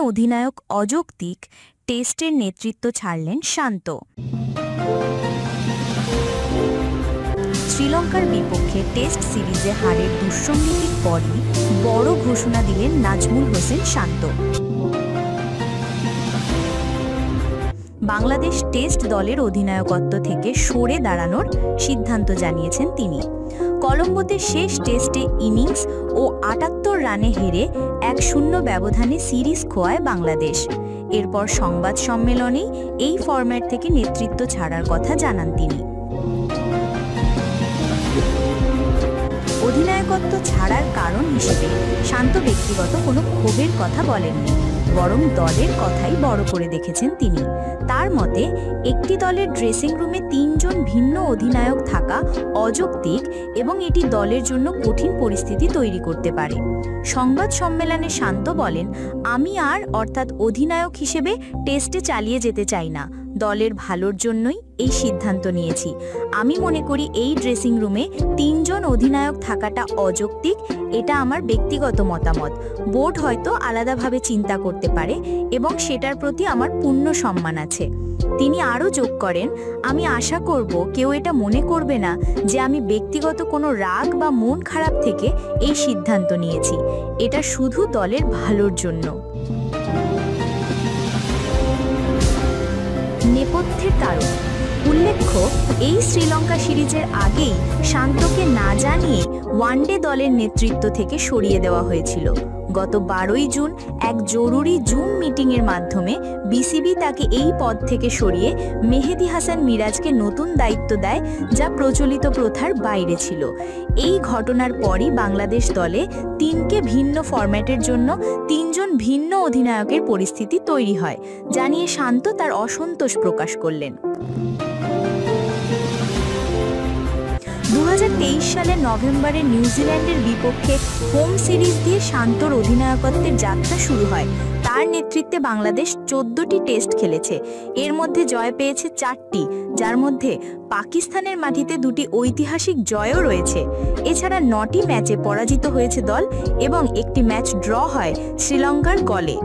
অধিনায়ক অযৌক্তিক টেস্টের নেতৃত্ব ছাড়লেন শান্ত। শ্রীলঙ্কার বিপক্ষে টেস্ট সিরিজে হারের দুঃসঙ্গীতির পরই বড় ঘোষণা দিলেন নাজমুল হোসেন শান্ত। বাংলাদেশ টেস্ট দলের অধিনায়কত্ব থেকে সরে দাঁড়ানোর সিদ্ধান্ত জানিয়েছেন তিনি। কলম্বোতে শেষ টেস্টে ইনিংস ও ৭৮ রানে হেরে ১-০ ব্যবধানে সিরিজ খোয়ায় বাংলাদেশ। এরপর সংবাদ সম্মেলনেই এই ফরম্যাট থেকে নেতৃত্ব ছাড়ার কথা জানান তিনি। অধিনায়কত্ব ছাড়ার কারণ হিসেবে শান্ত ব্যক্তিগত কোনো ক্ষোভের কথা বলেননি, বরং দলের কথাই বড় করে দেখেছেন তিনি। তার মতে, একটি দলের ড্রেসিং রুমে ৩ জন ভিন্ন অধিনায়ক থাকা অযৌক্তিক এবং এটি দলের জন্য কঠিন পরিস্থিতি তৈরি করতে পারে। সংবাদ সম্মেলনে শান্ত বলেন, আমি অর্থাৎ অধিনায়ক হিসেবে টেস্টে চালিয়ে যেতে চাই না। দলের ভালোর জন্যই এই সিদ্ধান্ত নিয়েছি। আমি মনে করি এই ড্রেসিং রুমে ৩ জন অধিনায়ক থাকাটা অযৌক্তিক। এটা আমার ব্যক্তিগত মতামত। বোর্ড হয়তো আলাদাভাবে চিন্তা করতে পারে এবং সেটার প্রতি আমার পূর্ণ সম্মান আছে। তিনি আরও যোগ করেন, আমি আশা করব কেউ এটা মনে করবে না যে আমি ব্যক্তিগত কোনো রাগ বা মন খারাপ থেকে এই সিদ্ধান্ত নিয়েছি। এটা শুধু দলের ভালোর জন্য। নেপথ্যের কারণ উল্লেখ্য, এই শ্রীলঙ্কা সিরিজের আগেই শান্তকে না জানিয়ে ওয়ানডে দলের নেতৃত্ব থেকে সরিয়ে দেওয়া হয়েছিল। গত ১২ই জুন এক জরুরি জুম মিটিংয়ের মাধ্যমে বিসিবি তাকে এই পদ থেকে সরিয়ে মেহেদী হাসান মিরাজকে নতুন দায়িত্ব দেয়, যা প্রচলিত প্রথার বাইরে ছিল। এই ঘটনার পরই বাংলাদেশ দলে ৩কে ভিন্ন ফরম্যাটের জন্য ৩ জন ভিন্ন অধিনায়কের পরিস্থিতি তৈরি হয়, জানিয়ে শান্ত তার অসন্তোষ প্রকাশ করলেন। ২০২৩ সালের নভেম্বরে নিউজিল্যান্ডের বিপক্ষে হোম সিরিজ দিয়ে শান্তর অধিনায়কত্বের যাত্রা শুরু হয়। তার নেতৃত্বে বাংলাদেশ ১৪টি টেস্ট খেলেছে। এর মধ্যে জয় পেয়েছে ৪টি, যার মধ্যে পাকিস্তানের মাটিতে ২টি ঐতিহাসিক জয়ও রয়েছে। এছাড়া ৯টি ম্যাচে পরাজিত হয়েছে দল এবং একটি ম্যাচ ড্র হয় শ্রীলঙ্কার গলে।